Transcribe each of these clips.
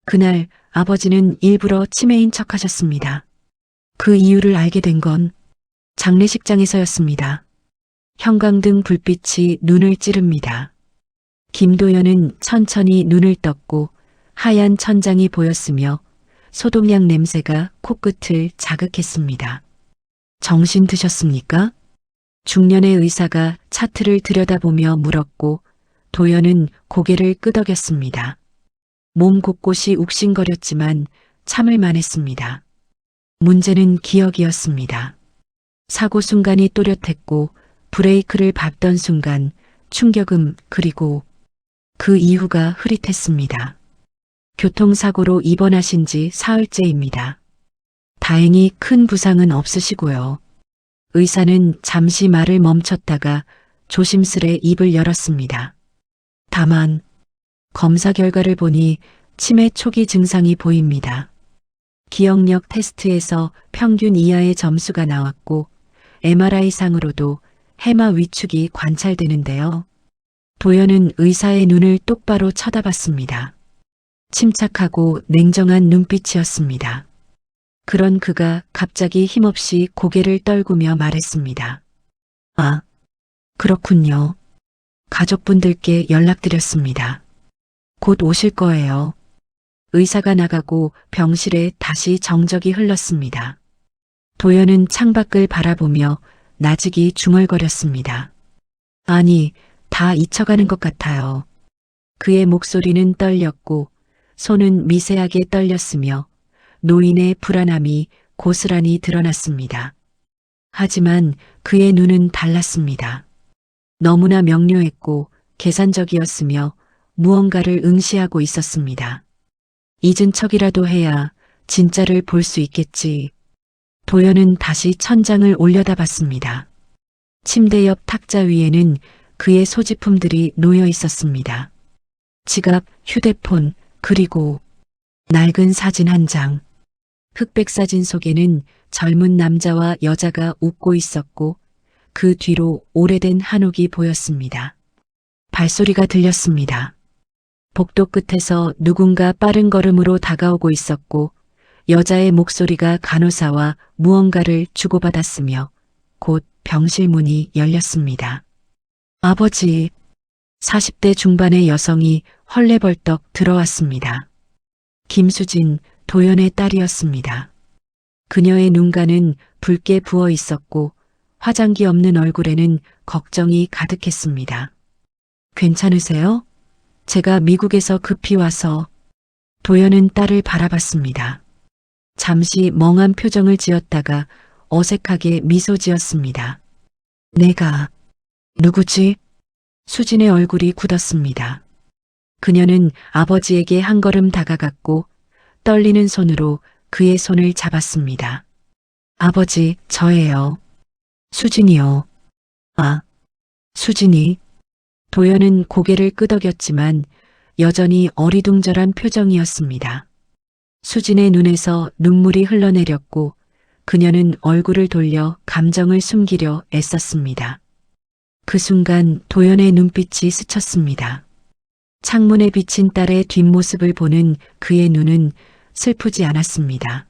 그날 아버지는 일부러 치매인 척하셨습니다. 그 이유를 알게 된 건 장례식장에서였습니다. 형광등 불빛이 눈을 찌릅니다. 김도연은 천천히 눈을 떴고 하얀 천장이 보였으며 소독약 냄새가 코끝을 자극했습니다. 정신 드셨습니까? 중년의 의사가 차트를 들여다보며 물었고 도연은 고개를 끄덕였습니다. 몸 곳곳이 욱신거렸지만 참을 만했습니다. 문제는 기억이었습니다. 사고 순간이 또렷했고 브레이크를 밟던 순간 충격음 그리고 그 이후가 흐릿했습니다. 교통사고로 입원하신 지 사흘째입니다. 다행히 큰 부상은 없으시고요. 의사는 잠시 말을 멈췄다가 조심스레 입을 열었습니다. 다만 검사 결과를 보니 치매 초기 증상이 보입니다. 기억력 테스트에서 평균 이하의 점수가 나왔고 MRI상으로도 해마 위축이 관찰되는데요. 도연은 의사의 눈을 똑바로 쳐다봤습니다. 침착하고 냉정한 눈빛이었습니다. 그런 그가 갑자기 힘없이 고개를 떨구며 말했습니다. 아, 그렇군요. 가족분들께 연락드렸습니다. 곧 오실 거예요. 의사가 나가고 병실에 다시 정적이 흘렀습니다. 도연은 창밖을 바라보며 나직이 중얼거렸습니다. 아니, 다 잊혀가는 것 같아요. 그의 목소리는 떨렸고 손은 미세하게 떨렸으며 노인의 불안함이 고스란히 드러났습니다. 하지만 그의 눈은 달랐습니다. 너무나 명료했고 계산적이었으며 무언가를 응시하고 있었습니다. 잊은 척이라도 해야 진짜를 볼 수 있겠지. 도연은 다시 천장을 올려다봤습니다. 침대 옆 탁자 위에는 그의 소지품들이 놓여 있었습니다. 지갑, 휴대폰, 그리고 낡은 사진 한 장. 흑백 사진 속에는 젊은 남자와 여자가 웃고 있었고 그 뒤로 오래된 한옥이 보였습니다. 발소리가 들렸습니다. 복도 끝에서 누군가 빠른 걸음으로 다가오고 있었고 여자의 목소리가 간호사와 무언가를 주고받았으며 곧 병실 문이 열렸습니다. 아버지, 40대 중반의 여성이 헐레벌떡 들어왔습니다. 김수진, 도연의 딸이었습니다. 그녀의 눈가는 붉게 부어 있었고 화장기 없는 얼굴에는 걱정이 가득했습니다. 괜찮으세요? 제가 미국에서 급히 와서. 도연은 딸을 바라봤습니다. 잠시 멍한 표정을 지었다가 어색하게 미소 지었습니다. 내가 누구지? 수진의 얼굴이 굳었습니다. 그녀는 아버지에게 한 걸음 다가갔고 떨리는 손으로 그의 손을 잡았습니다. 아버지, 저예요. 수진이요. 아, 수진이. 도연은 고개를 끄덕였지만 여전히 어리둥절한 표정이었습니다. 수진의 눈에서 눈물이 흘러내렸고 그녀는 얼굴을 돌려 감정을 숨기려 애썼습니다. 그 순간 도연의 눈빛이 스쳤습니다. 창문에 비친 딸의 뒷모습을 보는 그의 눈은 슬프지 않았습니다.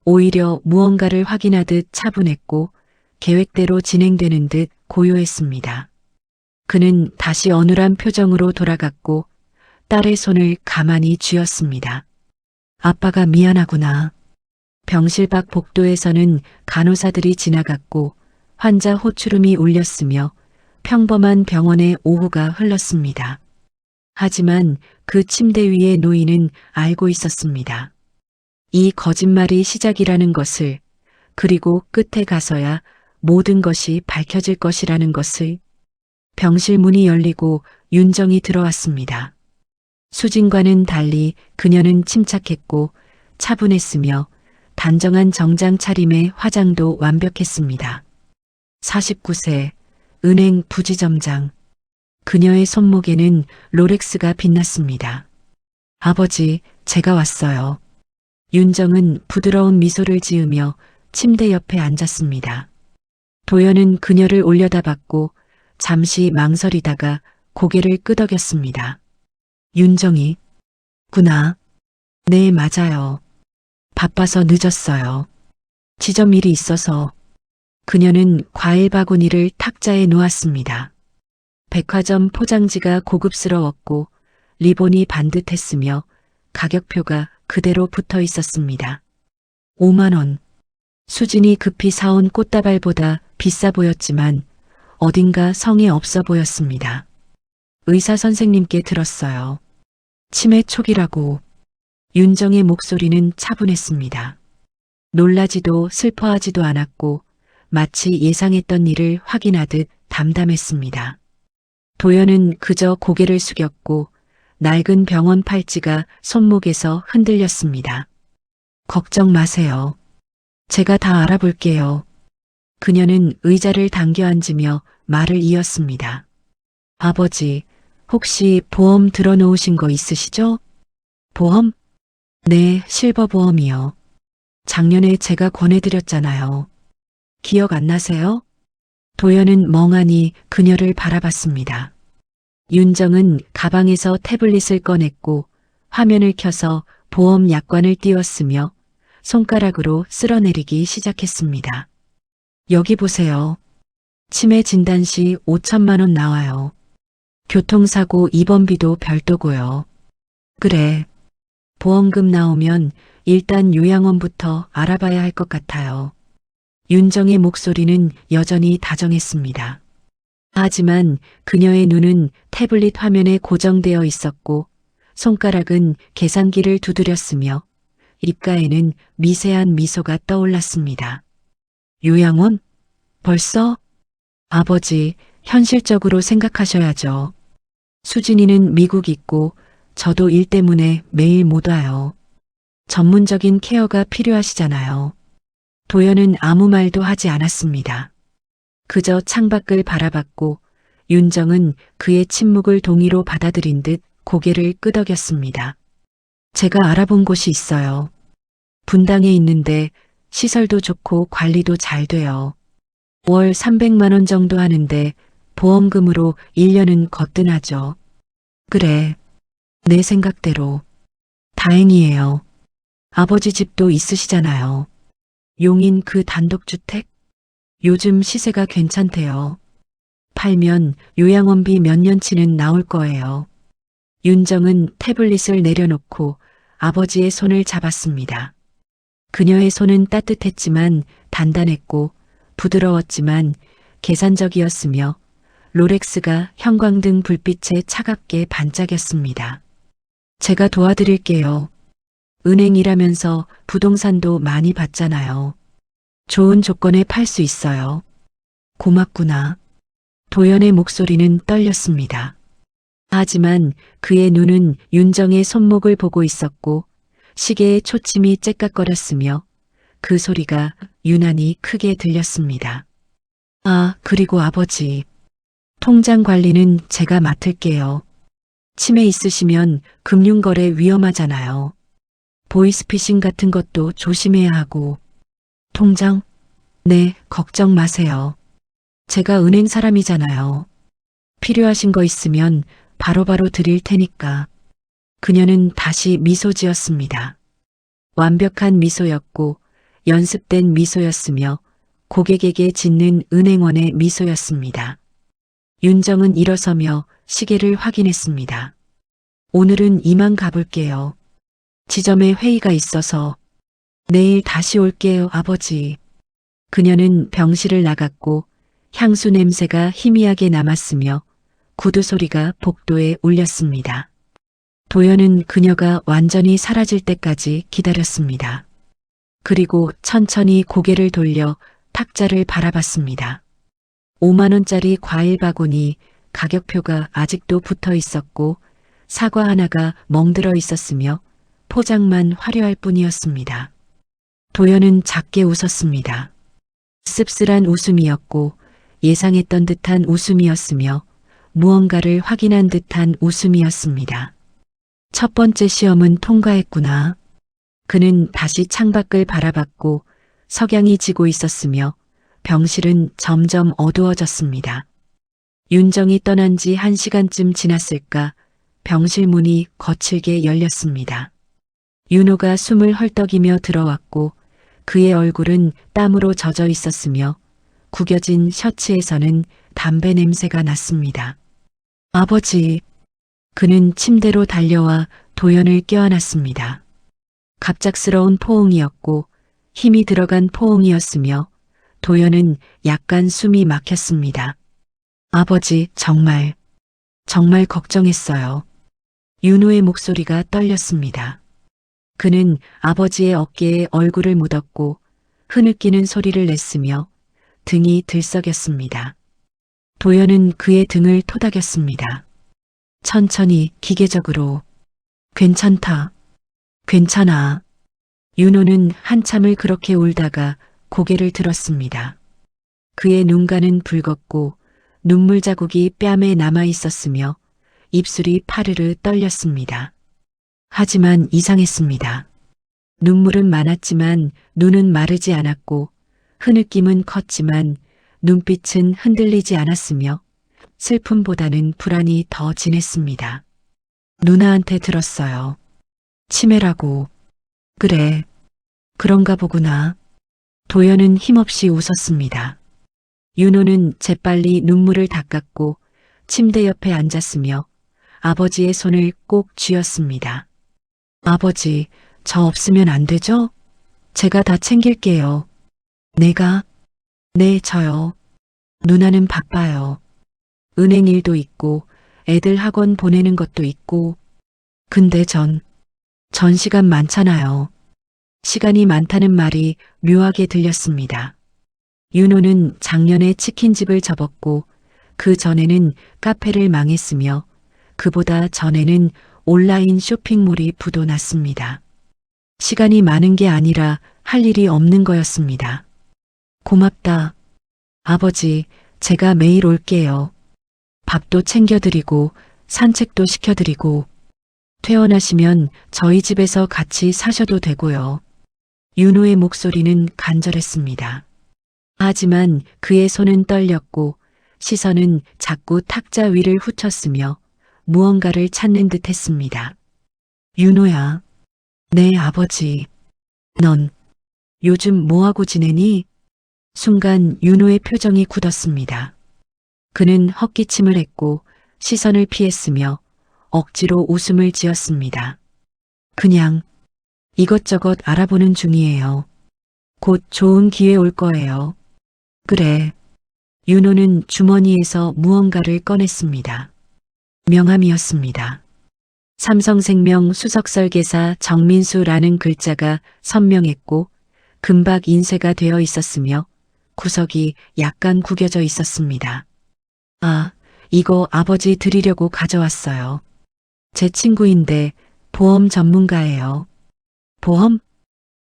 오히려 무언가를 확인하듯 차분했고 계획대로 진행되는 듯 고요했습니다. 그는 다시 어눌한 표정으로 돌아갔고 딸의 손을 가만히 쥐었습니다. 아빠가 미안하구나. 병실 밖 복도에서는 간호사들이 지나갔고 환자 호출음이 울렸으며 평범한 병원의 오후가 흘렀습니다. 하지만 그 침대 위의 노인은 알고 있었습니다. 이 거짓말이 시작이라는 것을, 그리고 끝에 가서야 모든 것이 밝혀질 것이라는 것을. 병실 문이 열리고 윤정이 들어왔습니다. 수진과는 달리 그녀는 침착했고 차분했으며 단정한 정장 차림의 화장도 완벽했습니다. 49세, 은행 부지점장. 그녀의 손목에는 롤렉스가 빛났습니다. 아버지, 제가 왔어요. 윤정은 부드러운 미소를 지으며 침대 옆에 앉았습니다. 도연은 그녀를 올려다봤고 잠시 망설이다가 고개를 끄덕였습니다. 윤정이, 구나. 네, 맞아요. 바빠서 늦었어요. 지점 일이 있어서. 그녀는 과일 바구니를 탁자에 놓았습니다. 백화점 포장지가 고급스러웠고 리본이 반듯했으며 가격표가 그대로 붙어 있었습니다. 5만 원. 수진이 급히 사온 꽃다발보다 비싸 보였지만 어딘가 성의 없어 보였습니다. 의사 선생님께 들었어요. 치매 초기라고. 윤정의 목소리는 차분했습니다. 놀라지도 슬퍼하지도 않았고 마치 예상했던 일을 확인하듯 담담했습니다. 도연은 그저 고개를 숙였고 낡은 병원 팔찌가 손목에서 흔들렸습니다. 걱정 마세요. 제가 다 알아볼게요. 그녀는 의자를 당겨 앉으며 말을 이었습니다. 아버지, 혹시 보험 들어놓으신 거 있으시죠? 보험? 네, 실버보험이요. 작년에 제가 권해드렸잖아요. 기억 안 나세요? 도연은 멍하니 그녀를 바라봤습니다. 윤정은 가방에서 태블릿을 꺼냈고 화면을 켜서 보험 약관을 띄웠으며 손가락으로 쓸어내리기 시작했습니다. 여기 보세요. 치매 진단 시 5천만 원 나와요. 교통사고 입원비도 별도고요. 그래. 보험금 나오면 일단 요양원부터 알아봐야 할 것 같아요. 윤정의 목소리는 여전히 다정했습니다. 하지만 그녀의 눈은 태블릿 화면에 고정되어 있었고 손가락은 계산기를 두드렸으며 입가에는 미세한 미소가 떠올랐습니다. 요양원? 벌써? 아버지, 현실적으로 생각하셔야죠. 수진이는 미국 있고 저도 일 때문에 매일 못 와요. 전문적인 케어가 필요하시잖아요. 도연은 아무 말도 하지 않았습니다. 그저 창밖을 바라봤고 윤정은 그의 침묵을 동의로 받아들인 듯 고개를 끄덕였습니다. 제가 알아본 곳이 있어요. 분당에 있는데 시설도 좋고 관리도 잘 돼요. 월 300만 원 정도 하는데 보험금으로 1년은 거뜬하죠. 그래. 내 생각대로. 다행이에요. 아버지 집도 있으시잖아요. 용인 그 단독주택? 요즘 시세가 괜찮대요. 팔면 요양원비 몇 년치는 나올 거예요. 윤정은 태블릿을 내려놓고 아버지의 손을 잡았습니다. 그녀의 손은 따뜻했지만 단단했고 부드러웠지만 계산적이었으며 롤렉스가 형광등 불빛에 차갑게 반짝였습니다. 제가 도와드릴게요. 은행 일하면서 부동산도 많이 봤잖아요. 좋은 조건에 팔 수 있어요. 고맙구나. 도연의 목소리는 떨렸습니다. 하지만 그의 눈은 윤정의 손목을 보고 있었고 시계의 초침이 째깍거렸으며 그 소리가 유난히 크게 들렸습니다. 아, 그리고 아버지. 통장 관리는 제가 맡을게요. 치매 있으시면 금융거래 위험하잖아요. 보이스피싱 같은 것도 조심해야 하고. 통장? 네, 걱정 마세요. 제가 은행 사람이잖아요. 필요하신 거 있으면 바로바로 드릴 테니까. 그녀는 다시 미소 지었습니다. 완벽한 미소였고 연습된 미소였으며 고객에게 짓는 은행원의 미소였습니다. 윤정은 일어서며 시계를 확인했습니다. 오늘은 이만 가볼게요. 지점에 회의가 있어서. 내일 다시 올게요, 아버지. 그녀는 병실을 나갔고 향수 냄새가 희미하게 남았으며 구두 소리가 복도에 울렸습니다. 도연은 그녀가 완전히 사라질 때까지 기다렸습니다. 그리고 천천히 고개를 돌려 탁자를 바라봤습니다. 5만 원짜리 과일 바구니 가격표가 아직도 붙어 있었고 사과 하나가 멍들어 있었으며 포장만 화려할 뿐이었습니다. 도연은 작게 웃었습니다. 씁쓸한 웃음이었고 예상했던 듯한 웃음이었으며 무언가를 확인한 듯한 웃음이었습니다. 첫 번째 시험은 통과했구나. 그는 다시 창밖을 바라봤고 석양이 지고 있었으며 병실은 점점 어두워졌습니다. 윤정이 떠난 지 1시간쯤 지났을까 병실 문이 거칠게 열렸습니다. 윤호가 숨을 헐떡이며 들어왔고 그의 얼굴은 땀으로 젖어 있었으며 구겨진 셔츠에서는 담배 냄새가 났습니다. 아버지. 그는 침대로 달려와 도연을 껴안았습니다. 갑작스러운 포옹이었고 힘이 들어간 포옹이었으며 도연은 약간 숨이 막혔습니다. 아버지, 정말 걱정했어요. 윤호의 목소리가 떨렸습니다. 그는 아버지의 어깨에 얼굴을 묻었고 흐느끼는 소리를 냈으며 등이 들썩였습니다. 도연은 그의 등을 토닥였습니다. 천천히 기계적으로. 괜찮다. 괜찮아. 윤호는 한참을 그렇게 울다가 고개를 들었습니다. 그의 눈가는 붉었고 눈물 자국이 뺨에 남아 있었으며 입술이 파르르 떨렸습니다. 하지만 이상했습니다. 눈물은 많았지만 눈은 마르지 않았고 흐느낌은 컸지만 눈빛은 흔들리지 않았으며 슬픔보다는 불안이 더 진했습니다. 누나한테 들었어요. 치매라고. 그래. 그런가 보구나. 도연은 힘없이 웃었습니다. 윤호는 재빨리 눈물을 닦았고 침대 옆에 앉았으며 아버지의 손을 꼭 쥐었습니다. 아버지, 저 없으면 안 되죠? 제가 다 챙길게요. 내가? 네, 저요. 누나는 바빠요. 은행 일도 있고 애들 학원 보내는 것도 있고. 근데 전 시간 많잖아요. 시간이 많다는 말이 묘하게 들렸습니다. 윤호는 작년에 치킨집을 접었고 그 전에는 카페를 망했으며 그보다 전에는 온라인 쇼핑몰이 부도났습니다. 시간이 많은 게 아니라 할 일이 없는 거였습니다. 고맙다. 아버지, 제가 매일 올게요. 밥도 챙겨드리고 산책도 시켜드리고 퇴원하시면 저희 집에서 같이 사셔도 되고요. 윤호의 목소리는 간절했습니다. 하지만 그의 손은 떨렸고 시선은 자꾸 탁자 위를 훑었으며 무언가를 찾는 듯 했습니다. 윤호야. 네, 아버지. 넌 요즘 뭐하고 지내니? 순간 윤호의 표정이 굳었습니다. 그는 헛기침을 했고 시선을 피했으며 억지로 웃음을 지었습니다. 그냥 이것저것 알아보는 중이에요. 곧 좋은 기회 올 거예요. 그래. 윤호는 주머니에서 무언가를 꺼냈습니다. 명함이었습니다. 삼성생명 수석설계사 정민수라는 글자가 선명했고 금박 인쇄가 되어 있었으며 구석이 약간 구겨져 있었습니다. 아, 이거 아버지 드리려고 가져왔어요. 제 친구인데 보험 전문가예요. 보험?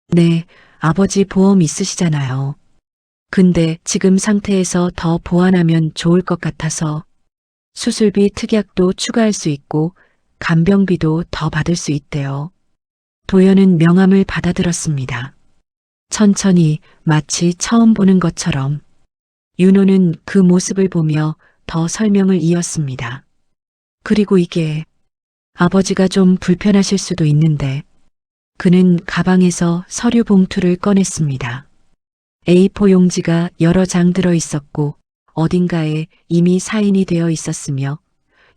네, 아버지 보험 있으시잖아요. 근데 지금 상태에서 더 보완하면 좋을 것 같아서 수술비 특약도 추가할 수 있고 간병비도 더 받을 수 있대요. 도연은 명함을 받아들었습니다. 천천히 마치 처음 보는 것처럼. 윤호는 그 모습을 보며 더 설명을 이었습니다. 그리고 이게 아버지가 좀 불편하실 수도 있는데. 그는 가방에서 서류 봉투를 꺼냈습니다. A4 용지가 여러 장 들어 있었고 어딘가에 이미 사인이 되어 있었으며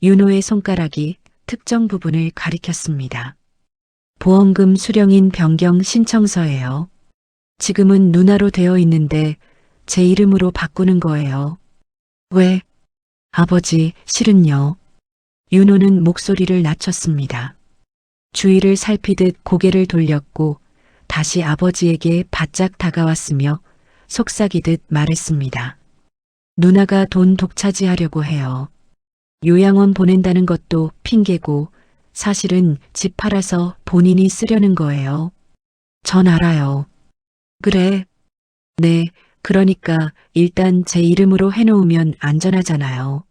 윤호의 손가락이 특정 부분을 가리켰습니다. 보험금 수령인 변경 신청서예요. 지금은 누나로 되어 있는데 제 이름으로 바꾸는 거예요. 왜? 아버지, 실은요. 윤호는 목소리를 낮췄습니다. 주위를 살피듯 고개를 돌렸고 다시 아버지에게 바짝 다가왔으며 속삭이듯 말했습니다. 누나가 돈 독차지하려고 해요. 요양원 보낸다는 것도 핑계고 사실은 집 팔아서 본인이 쓰려는 거예요. 전 알아요. 그래. 네, 그러니까 일단 제 이름으로 해놓으면 안전하잖아요.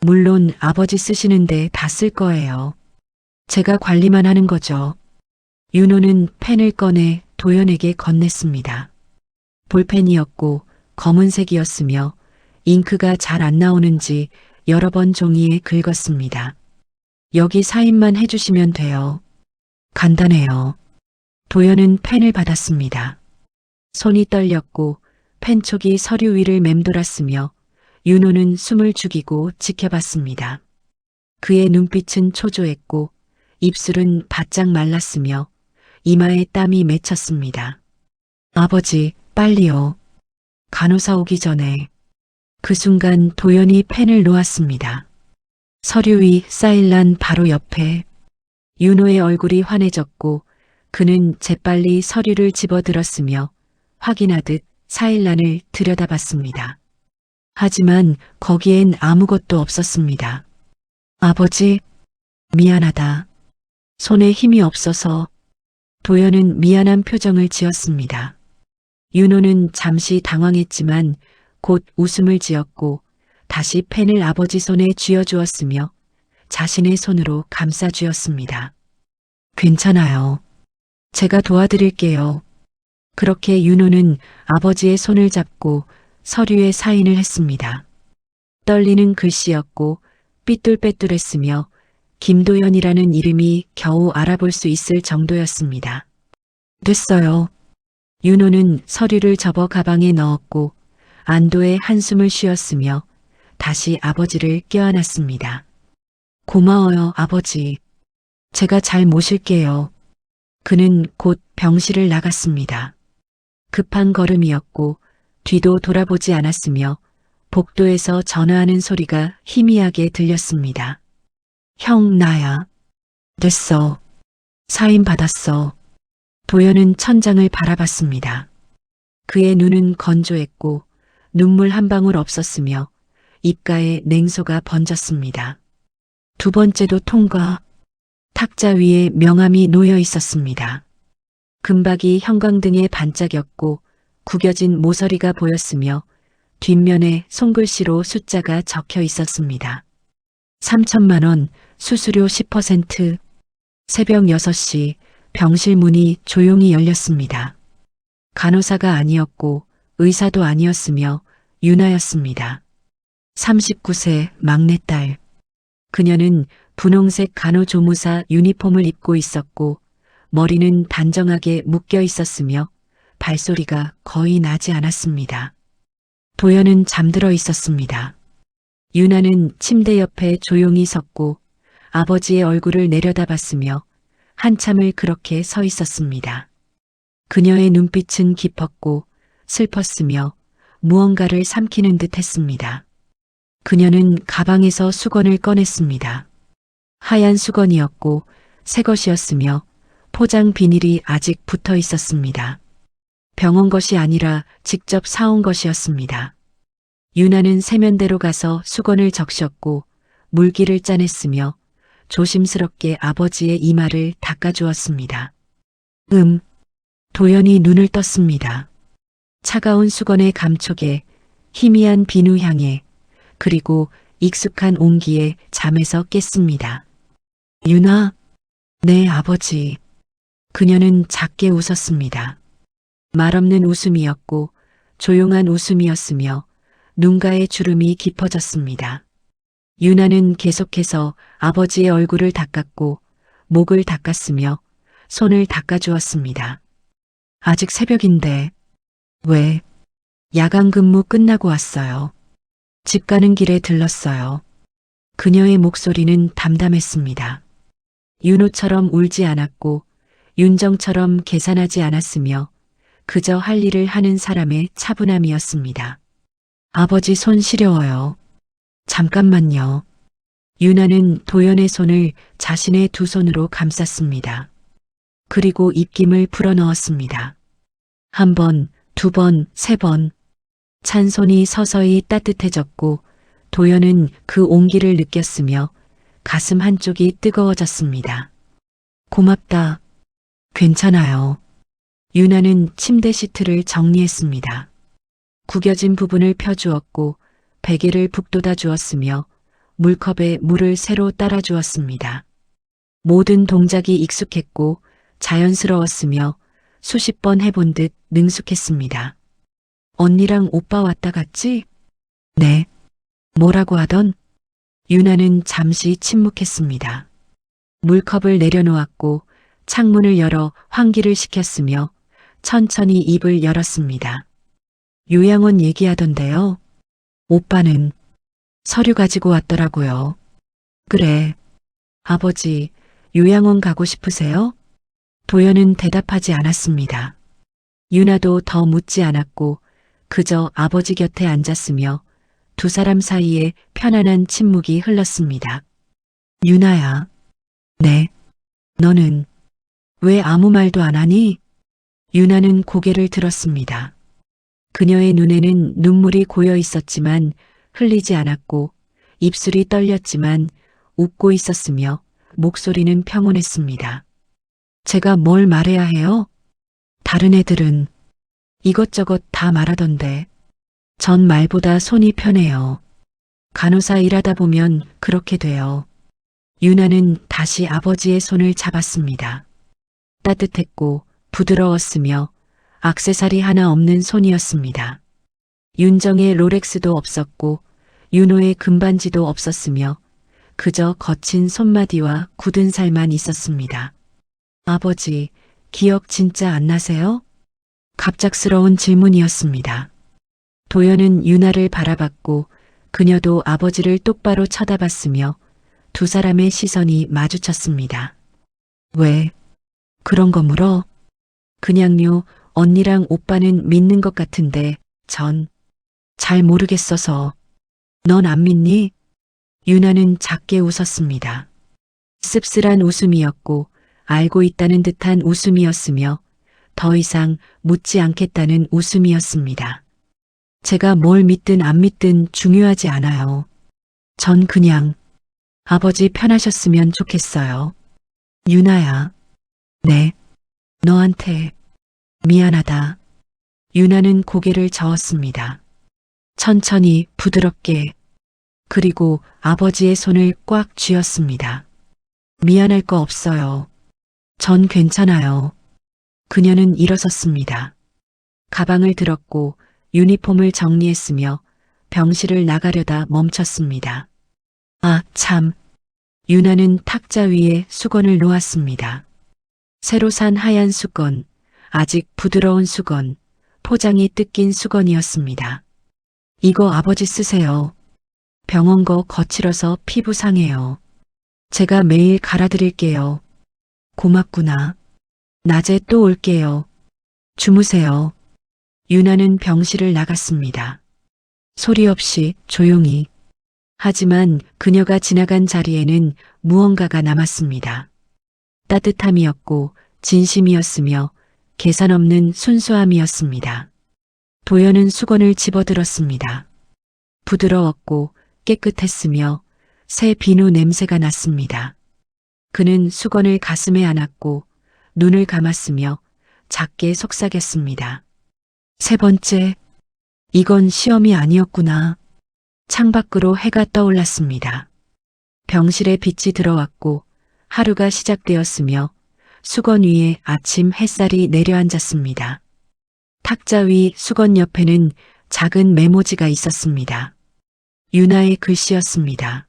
물론 아버지 쓰시는데 다 쓸 거예요. 제가 관리만 하는 거죠. 윤호는 펜을 꺼내 도연에게 건넸습니다. 볼펜이었고 검은색이었으며 잉크가 잘 안 나오는지 여러 번 종이에 긁었습니다. 여기 사인만 해주시면 돼요. 간단해요. 도연은 펜을 받았습니다. 손이 떨렸고 펜촉이 서류 위를 맴돌았으며 윤호는 숨을 죽이고 지켜봤습니다. 그의 눈빛은 초조했고 입술은 바짝 말랐으며 이마에 땀이 맺혔습니다. 아버지, 빨리요. 간호사 오기 전에. 그 순간 도연이 펜을 놓았습니다. 서류 위 사일란 바로 옆에 윤호의 얼굴이 환해졌고 그는 재빨리 서류를 집어들었으며 확인하듯 사일란을 들여다봤습니다. 하지만 거기엔 아무것도 없었습니다. 아버지, 미안하다. 손에 힘이 없어서. 도연은 미안한 표정을 지었습니다. 윤호는 잠시 당황했지만 곧 웃음을 지었고 다시 펜을 아버지 손에 쥐어주었으며 자신의 손으로 감싸주었습니다. 괜찮아요. 제가 도와드릴게요. 그렇게 윤호는 아버지의 손을 잡고 서류에 사인을 했습니다. 떨리는 글씨였고 삐뚤빼뚤했으며 김도연이라는 이름이 겨우 알아볼 수 있을 정도였습니다. 됐어요. 윤호는 서류를 접어 가방에 넣었고 안도의 한숨을 쉬었으며 다시 아버지를 껴안았습니다. 고마워요, 아버지. 제가 잘 모실게요. 그는 곧 병실을 나갔습니다. 급한 걸음이었고 뒤도 돌아보지 않았으며 복도에서 전화하는 소리가 희미하게 들렸습니다. 형, 나야. 됐어. 사인 받았어. 도연은 천장을 바라봤습니다. 그의 눈은 건조했고 눈물 한 방울 없었으며 입가에 냉소가 번졌습니다. 두 번째도 통과. 탁자 위에 명함이 놓여 있었습니다. 금박이 형광등에 반짝였고 구겨진 모서리가 보였으며 뒷면에 손글씨로 숫자가 적혀 있었습니다. 3천만 원, 수수료 10%. 새벽 6시 병실 문이 조용히 열렸습니다. 간호사가 아니었고 의사도 아니었으며 유나였습니다. 39세 막내딸. 그녀는 분홍색 간호조무사 유니폼을 입고 있었고 머리는 단정하게 묶여 있었으며 발소리가 거의 나지 않았습니다. 도연은 잠들어 있었습니다. 유나는 침대 옆에 조용히 섰고 아버지의 얼굴을 내려다봤으며 한참을 그렇게 서 있었습니다. 그녀의 눈빛은 깊었고 슬펐으며 무언가를 삼키는 듯 했습니다. 그녀는 가방에서 수건을 꺼냈습니다. 하얀 수건이었고 새 것이었으며 포장 비닐이 아직 붙어 있었습니다. 병원 것이 아니라 직접 사온 것이었습니다. 유나는 세면대로 가서 수건을 적셨고 물기를 짜냈으며 조심스럽게 아버지의 이마를 닦아주었습니다. 도연이 눈을 떴습니다. 차가운 수건의 감촉에 희미한 비누 향에 그리고 익숙한 온기에 잠에서 깼습니다. 유나, 네 아버지. 그녀는 작게 웃었습니다. 말없는 웃음이었고 조용한 웃음이었으며 눈가의 주름이 깊어졌습니다. 유나는 계속해서 아버지의 얼굴을 닦았고 목을 닦았으며 손을 닦아주었습니다. 아직 새벽인데. 왜? 야간 근무 끝나고 왔어요. 집 가는 길에 들렀어요. 그녀의 목소리는 담담했습니다. 윤호처럼 울지 않았고 윤정처럼 계산하지 않았으며 그저 할 일을 하는 사람의 차분함이었습니다. 아버지 손 시려워요. 잠깐만요. 유나는 도연의 손을 자신의 두 손으로 감쌌습니다. 그리고 입김을 불어넣었습니다. 한 번, 두 번, 세 번. 찬 손이 서서히 따뜻해졌고 도연은 그 온기를 느꼈으며 가슴 한쪽이 뜨거워졌습니다. 고맙다. 괜찮아요. 유나는 침대 시트를 정리했습니다. 구겨진 부분을 펴주었고 베개를 북돋아 주었으며 물컵에 물을 새로 따라 주었습니다. 모든 동작이 익숙했고 자연스러웠으며 수십 번 해본 듯 능숙했습니다. 언니랑 오빠 왔다 갔지? 네. 뭐라고 하던? 유나는 잠시 침묵했습니다. 물컵을 내려놓았고 창문을 열어 환기를 시켰으며 천천히 입을 열었습니다. 요양원 얘기하던데요. 오빠는 서류 가지고 왔더라고요. 그래. 아버지, 요양원 가고 싶으세요? 도연은 대답하지 않았습니다. 유나도 더 묻지 않았고 그저 아버지 곁에 앉았으며 두 사람 사이에 편안한 침묵이 흘렀습니다. 유나야. 네. 너는 왜 아무 말도 안 하니? 유나는 고개를 들었습니다. 그녀의 눈에는 눈물이 고여 있었지만 흘리지 않았고 입술이 떨렸지만 웃고 있었으며 목소리는 평온했습니다. 제가 뭘 말해야 해요? 다른 애들은 이것저것 다 말하던데 전 말보다 손이 편해요. 간호사 일하다 보면 그렇게 돼요. 유나는 다시 아버지의 손을 잡았습니다. 따뜻했고 부드러웠으며 액세서리 하나 없는 손이었습니다. 윤정의 롤렉스도 없었고 윤호의 금반지도 없었으며 그저 거친 손마디와 굳은 살만 있었습니다. 아버지, 기억 진짜 안 나세요? 갑작스러운 질문이었습니다. 도연은 유나를 바라봤고 그녀도 아버지를 똑바로 쳐다봤으며 두 사람의 시선이 마주쳤습니다. 왜 그런 거 물어? 그냥요. 언니랑 오빠는 믿는 것 같은데 전 잘 모르겠어서. 넌 안 믿니? 유나는 작게 웃었습니다. 씁쓸한 웃음이었고 알고 있다는 듯한 웃음이었으며 더 이상 묻지 않겠다는 웃음이었습니다. 제가 뭘 믿든 안 믿든 중요하지 않아요. 전 그냥 아버지 편하셨으면 좋겠어요. 유나야. 네. 너한테 미안하다. 유나는 고개를 저었습니다. 천천히 부드럽게 그리고 아버지의 손을 꽉 쥐었습니다. 미안할 거 없어요. 전 괜찮아요. 그녀는 일어섰습니다. 가방을 들었고 유니폼을 정리했으며 병실을 나가려다 멈췄습니다. 아, 참. 유나는 탁자 위에 수건을 놓았습니다. 새로 산 하얀 수건, 아직 부드러운 수건, 포장이 뜯긴 수건이었습니다. 이거 아버지 쓰세요. 병원 거 거칠어서 피부 상해요. 제가 매일 갈아드릴게요. 고맙구나. 낮에 또 올게요. 주무세요. 유나는 병실을 나갔습니다. 소리 없이 조용히. 하지만 그녀가 지나간 자리에는 무언가가 남았습니다. 따뜻함이었고 진심이었으며 계산 없는 순수함이었습니다. 도연은 수건을 집어들었습니다. 부드러웠고 깨끗했으며 새 비누 냄새가 났습니다. 그는 수건을 가슴에 안았고 눈을 감았으며 작게 속삭였습니다. 세 번째, 이건 시험이 아니었구나. 창밖으로 해가 떠올랐습니다. 병실에 빛이 들어왔고 하루가 시작되었으며 수건 위에 아침 햇살이 내려앉았습니다. 탁자 위 수건 옆에는 작은 메모지가 있었습니다. 유나의 글씨였습니다.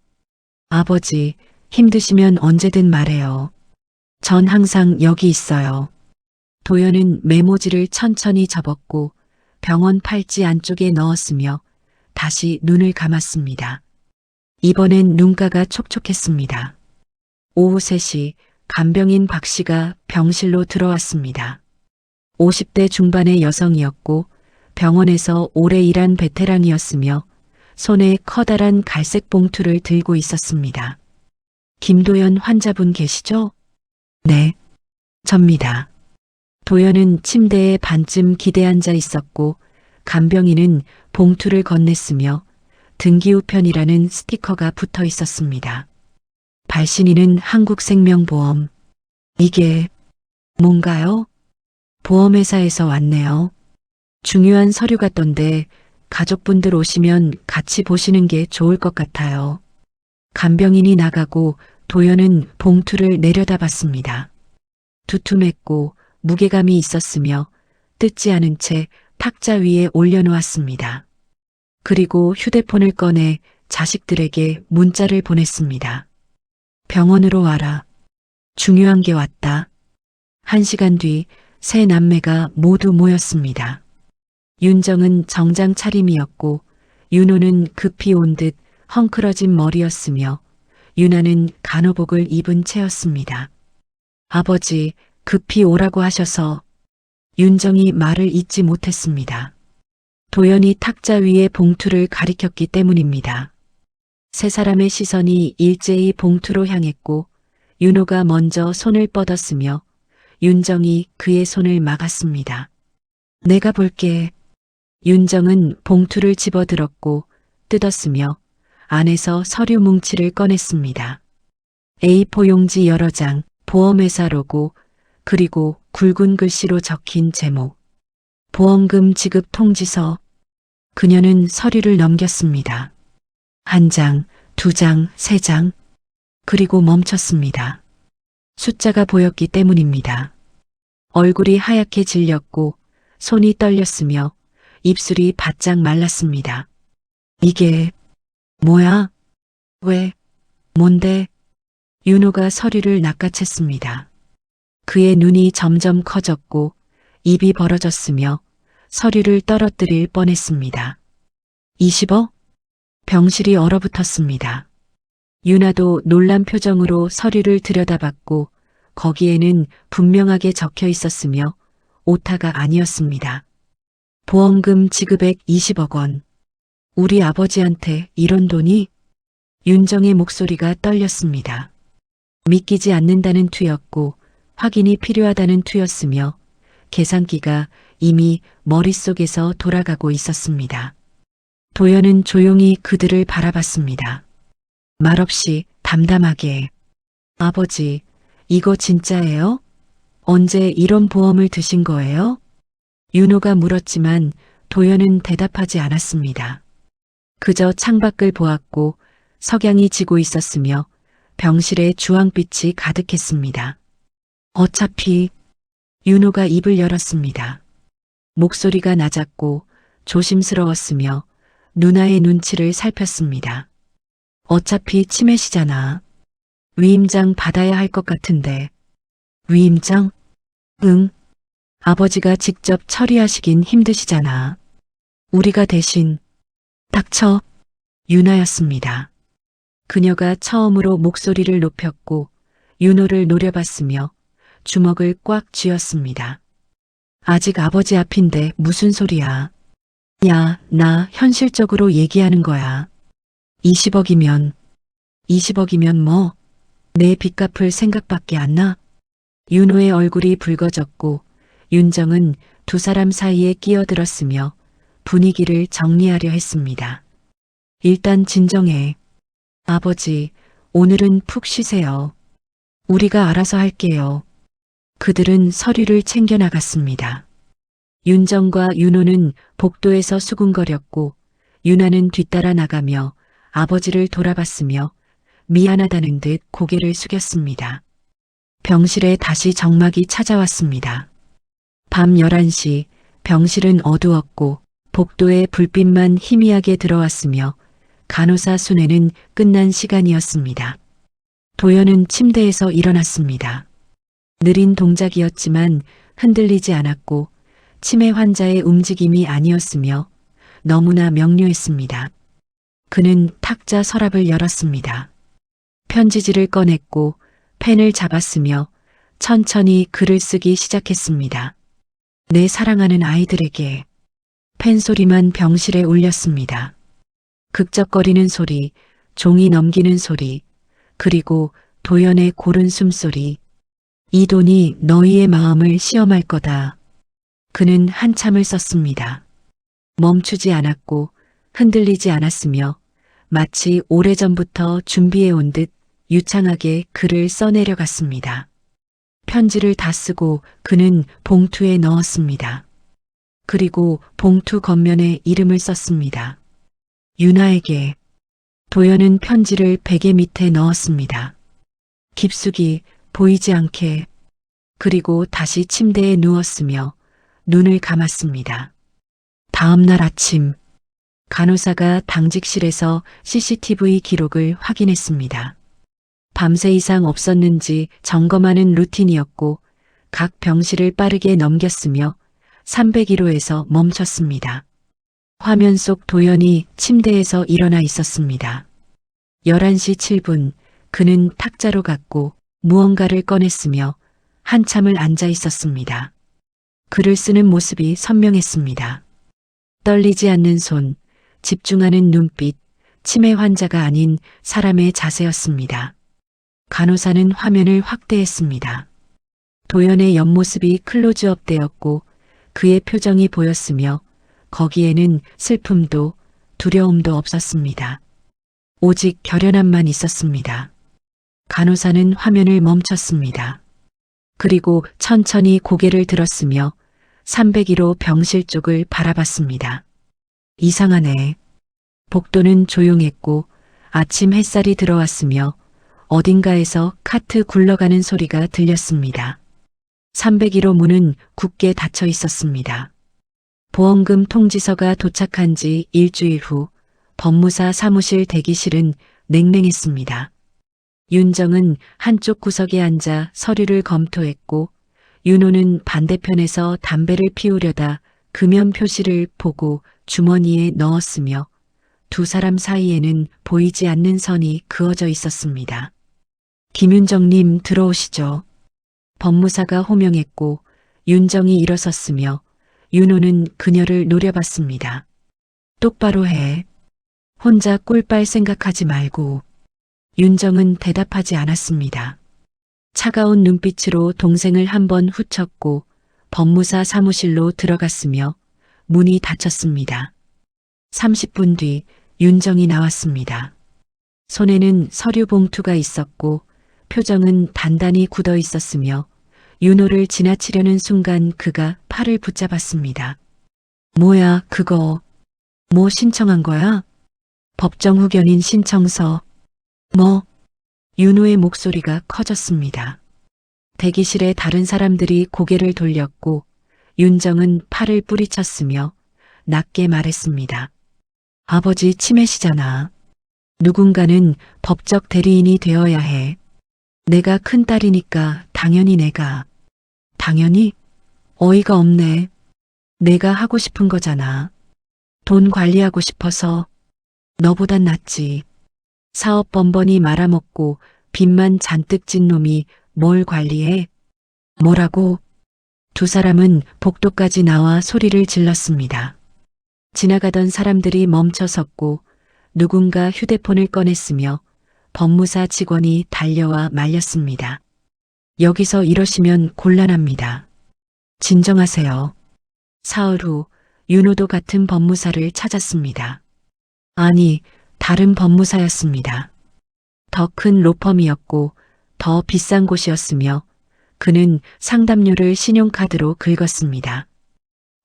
아버지, 힘드시면 언제든 말해요. 전 항상 여기 있어요. 도연은 메모지를 천천히 접었고 병원 팔찌 안쪽에 넣었으며 다시 눈을 감았습니다. 이번엔 눈가가 촉촉했습니다. 오후 3시 간병인 박 씨가 병실로 들어왔습니다. 50대 중반의 여성이었고 병원에서 오래 일한 베테랑이었으며 손에 커다란 갈색 봉투를 들고 있었습니다. 김도연 환자분 계시죠? 네, 접니다. 도연은 침대에 반쯤 기대앉아 있었고 간병인은 봉투를 건넸으며 등기우편이라는 스티커가 붙어 있었습니다. 발신인은 한국생명보험. 이게 뭔가요? 보험회사에서 왔네요. 중요한 서류 같던데 가족분들 오시면 같이 보시는 게 좋을 것 같아요. 간병인이 나가고 도연은 봉투를 내려다봤습니다. 두툼했고 무게감이 있었으며 뜯지 않은 채 탁자 위에 올려놓았습니다. 그리고 휴대폰을 꺼내 자식들에게 문자를 보냈습니다. 병원으로 와라. 중요한 게 왔다. 1시간 뒤 세 남매가 모두 모였습니다. 윤정은 정장 차림이었고 윤호는 급히 온 듯 헝클어진 머리였으며 유나는 간호복을 입은 채였습니다. 아버지, 급히 오라고 하셔서 윤정이 말을 잇지 못했습니다. 도연이 탁자 위에 봉투를 가리켰기 때문입니다. 세 사람의 시선이 일제히 봉투로 향했고 윤호가 먼저 손을 뻗었으며 윤정이 그의 손을 막았습니다. 내가 볼게. 윤정은 봉투를 집어들었고 뜯었으며 안에서 서류 뭉치를 꺼냈습니다. A4 용지 여러 장, 보험회사 로고, 그리고 굵은 글씨로 적힌 제목. 보험금 지급 통지서. 그녀는 서류를 넘겼습니다. 1장, 2장, 3장. 그리고 멈췄습니다. 숫자가 보였기 때문입니다. 얼굴이 하얗게 질렸고 손이 떨렸으며 입술이 바짝 말랐습니다. 이게 뭐야? 왜? 뭔데? 윤호가 서류를 낚아챘습니다. 그의 눈이 점점 커졌고 입이 벌어졌으며 서류를 떨어뜨릴 뻔했습니다. 20억? 병실이 얼어붙었습니다. 유나도 놀란 표정으로 서류를 들여다봤고 거기에는 분명하게 적혀 있었으며 오타가 아니었습니다. 보험금 지급액 20억 원. 우리 아버지한테 이런 돈이? 윤정의 목소리가 떨렸습니다. 믿기지 않는다는 투였고 확인이 필요하다는 투였으며 계산기가 이미 머릿속에서 돌아가고 있었습니다. 도연은 조용히 그들을 바라봤습니다. 말없이 담담하게. 아버지, 이거 진짜예요? 언제 이런 보험을 드신 거예요? 윤호가 물었지만 도연은 대답하지 않았습니다. 그저 창밖을 보았고 석양이 지고 있었으며 병실에 주황빛이 가득했습니다. 어차피 윤호가 입을 열었습니다. 목소리가 낮았고 조심스러웠으며 누나의 눈치를 살폈습니다. 어차피 치매시잖아. 위임장 받아야 할 것 같은데. 위임장? 응. 아버지가 직접 처리하시긴 힘드시잖아. 우리가 대신. 닥쳐. 유나였습니다. 그녀가 처음으로 목소리를 높였고 윤호를 노려봤으며 주먹을 꽉 쥐었습니다. 아직 아버지 앞인데 무슨 소리야. 야, 나 현실적으로 얘기하는 거야. 20억이면 뭐? 내 빚 갚을 생각밖에 안 나? 윤호의 얼굴이 붉어졌고 윤정은 두 사람 사이에 끼어들었으며 분위기를 정리하려 했습니다. 일단 진정해. 아버지, 오늘은 푹 쉬세요. 우리가 알아서 할게요. 그들은 서류를 챙겨 나갔습니다. 윤정과 윤호는 복도에서 수군거렸고 유나는 뒤따라 나가며 아버지를 돌아봤으며 미안하다는 듯 고개를 숙였습니다. 병실에 다시 정막이 찾아왔습니다. 밤 11시 병실은 어두웠고 복도에 불빛만 희미하게 들어왔으며 간호사 순회는 끝난 시간이었습니다. 도연은 침대에서 일어났습니다. 느린 동작이었지만 흔들리지 않았고 치매 환자의 움직임이 아니었으며 너무나 명료했습니다. 그는 탁자 서랍을 열었습니다. 편지지를 꺼냈고 펜을 잡았으며 천천히 글을 쓰기 시작했습니다. 내 사랑하는 아이들에게. 펜소리만 병실에 울렸습니다. 극적거리는 소리, 종이 넘기는 소리, 그리고 도연의 고른 숨소리. 이 돈이 너희의 마음을 시험할 거다. 그는 한참을 썼습니다. 멈추지 않았고 흔들리지 않았으며 마치 오래전부터 준비해온 듯 유창하게 글을 써내려갔습니다. 편지를 다 쓰고 그는 봉투에 넣었습니다. 그리고 봉투 겉면에 이름을 썼습니다. 유나에게. 도연은 편지를 베개 밑에 넣었습니다. 깊숙이 보이지 않게. 그리고 다시 침대에 누웠으며 눈을 감았습니다. 다음 날 아침 간호사가 당직실에서 CCTV 기록을 확인했습니다. 밤새 이상 없었는지 점검하는 루틴이었고 각 병실을 빠르게 넘겼으며 301호에서 멈췄습니다. 화면 속 도연이 침대에서 일어나 있었습니다. 11시 7분 그는 탁자로 갔고 무언가를 꺼냈으며 한참을 앉아 있었습니다. 글을 쓰는 모습이 선명했습니다. 떨리지 않는 손, 집중하는 눈빛, 치매 환자가 아닌 사람의 자세였습니다. 간호사는 화면을 확대했습니다. 도연의 옆모습이 클로즈업 되었고 그의 표정이 보였으며 거기에는 슬픔도 두려움도 없었습니다. 오직 결연함만 있었습니다. 간호사는 화면을 멈췄습니다. 그리고 천천히 고개를 들었으며 301호 병실 쪽을 바라봤습니다. 이상하네. 복도는 조용했고 아침 햇살이 들어왔으며 어딘가에서 카트 굴러가는 소리가 들렸습니다. 301호 문은 굳게 닫혀 있었습니다. 보험금 통지서가 도착한 지 일주일 후 법무사 사무실 대기실은 냉랭했습니다. 윤정은 한쪽 구석에 앉아 서류를 검토했고 윤호는 반대편에서 담배를 피우려다 금연 표시를 보고 주머니에 넣었으며 두 사람 사이에는 보이지 않는 선이 그어져 있었습니다. 김윤정님 들어오시죠. 법무사가 호명했고 윤정이 일어섰으며 윤호는 그녀를 노려봤습니다. 똑바로 해. 혼자 꿀빨 생각하지 말고. 윤정은 대답하지 않았습니다. 차가운 눈빛으로 동생을 한번 후쳤고 법무사 사무실로 들어갔으며 문이 닫혔습니다. 30분 뒤 윤정이 나왔습니다. 손에는 서류 봉투가 있었고 표정은 단단히 굳어 있었으며 윤호를 지나치려는 순간 그가 팔을 붙잡았습니다. 뭐야 그거. 뭐 신청한 거야? 법정 후견인 신청서. 뭐? 윤호의 목소리가 커졌습니다. 대기실의 다른 사람들이 고개를 돌렸고 윤정은 팔을 뿌리쳤으며 낮게 말했습니다. 아버지 치매시잖아. 누군가는 법적 대리인이 되어야 해. 내가 큰딸이니까 당연히 내가. 당연히? 어이가 없네. 내가 하고 싶은 거잖아. 돈 관리하고 싶어서. 너보단 낫지. 사업 번번이 말아먹고 빚만 잔뜩 진 놈이 뭘 관리해? 뭐라고? 두 사람은 복도까지 나와 소리를 질렀습니다. 지나가던 사람들이 멈춰섰고 누군가 휴대폰을 꺼냈으며 법무사 직원이 달려와 말렸습니다. 여기서 이러시면 곤란합니다. 진정하세요. 사흘 후 윤호도 같은 법무사를 찾았습니다. 아니, 다른 법무사였습니다. 더 큰 로펌이었고 더 비싼 곳이었으며 그는 상담료를 신용카드로 긁었습니다.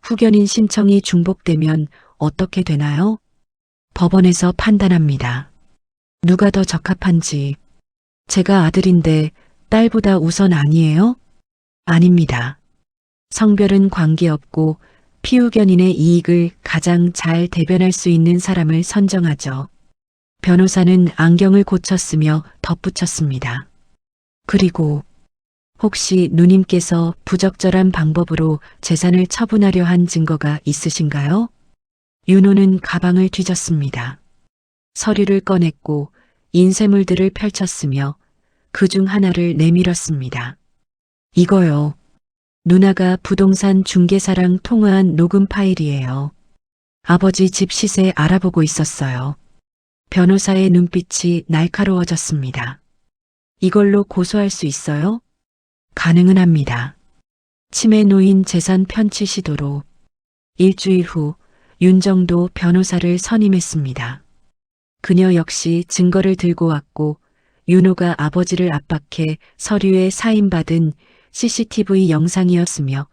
후견인 신청이 중복되면 어떻게 되나요? 법원에서 판단합니다. 누가 더 적합한지. 제가 아들인데 딸보다 우선 아니에요? 아닙니다. 성별은 관계없고 피후견인의 이익을 가장 잘 대변할 수 있는 사람을 선정하죠. 변호사는 안경을 고쳤으며 덧붙였습니다. 그리고 혹시 누님께서 부적절한 방법으로 재산을 처분하려 한 증거가 있으신가요? 윤호는 가방을 뒤졌습니다. 서류를 꺼냈고 인쇄물들을 펼쳤으며 그중 하나를 내밀었습니다. 이거요. 누나가 부동산 중개사랑 통화한 녹음 파일이에요. 아버지 집 시세 알아보고 있었어요. 변호사의 눈빛이 날카로워졌습니다. 이걸로 고소할 수 있어요? 가능은 합니다. 치매 노인 재산 편취 시도로. 일주일 후 윤정도 변호사를 선임했습니다. 그녀 역시 증거를 들고 왔고 윤호가 아버지를 압박해 서류에 사인받은 CCTV 영상이었으며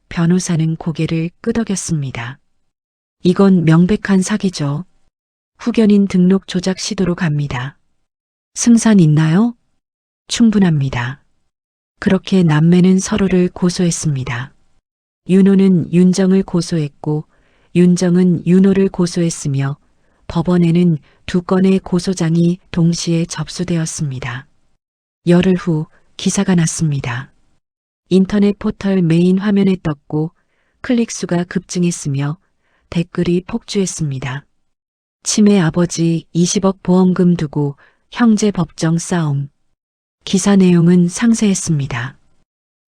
변호사는 고개를 끄덕였습니다. 이건 명백한 사기죠. 후견인 등록 조작 시도로 갑니다. 승산 있나요? 충분합니다. 그렇게 남매는 서로를 고소했습니다. 윤호는 윤정을 고소했고 윤정은 윤호를 고소했으며 법원에는 두 건의 고소장이 동시에 접수되었습니다. 열흘 후 기사가 났습니다. 인터넷 포털 메인 화면에 떴고 클릭 수가 급증했으며 댓글이 폭주했습니다. 치매 아버지 20억 보험금 두고 형제 법정 싸움. 기사 내용은 상세했습니다.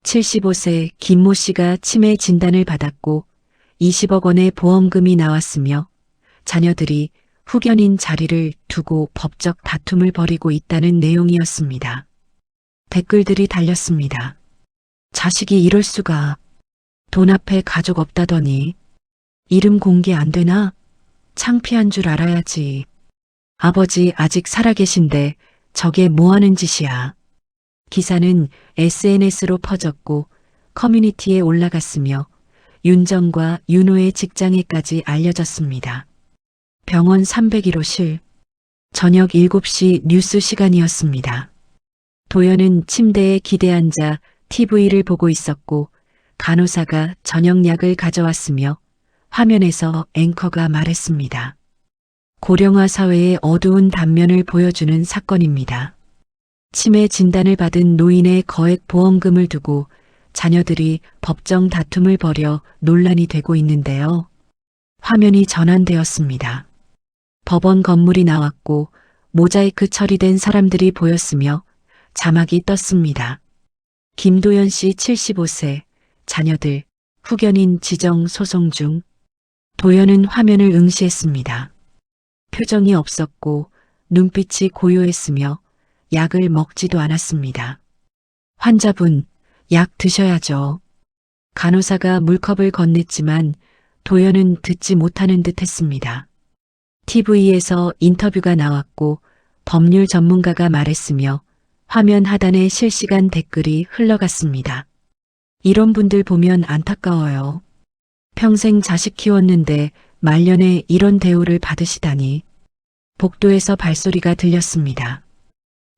75세 김모 씨가 치매 진단을 받았고 20억 원의 보험금이 나왔으며 자녀들이 후견인 자리를 두고 법적 다툼을 벌이고 있다는 내용이었습니다. 댓글들이 달렸습니다. 자식이 이럴 수가. 돈 앞에 가족 없다더니 이름 공개 안 되나? 창피한 줄 알아야지. 아버지 아직 살아계신데 저게 뭐하는 짓이야. 기사는 SNS로 퍼졌고 커뮤니티에 올라갔으며 윤정과 윤호의 직장에까지 알려졌습니다. 병원 301호실. 저녁 7시 뉴스 시간이었습니다. 도연은 침대에 기대 앉아 TV를 보고 있었고 간호사가 저녁약을 가져왔으며 화면에서 앵커가 말했습니다. 고령화 사회의 어두운 단면을 보여주는 사건입니다. 치매 진단을 받은 노인의 거액 보험금을 두고 자녀들이 법정 다툼을 벌여 논란이 되고 있는데요. 화면이 전환되었습니다. 법원 건물이 나왔고 모자이크 처리된 사람들이 보였으며 자막이 떴습니다. 김도연 씨 75세, 자녀들, 후견인 지정 소송 중. 도연은 화면을 응시했습니다. 표정이 없었고 눈빛이 고요했으며 약을 먹지도 않았습니다. 환자분, 약 드셔야죠. 간호사가 물컵을 건넸지만 도연은 듣지 못하는 듯 했습니다. TV에서 인터뷰가 나왔고 법률 전문가가 말했으며 화면 하단에 실시간 댓글이 흘러갔습니다. 이런 분들 보면 안타까워요. 평생 자식 키웠는데 말년에 이런 대우를 받으시다니. 복도에서 발소리가 들렸습니다.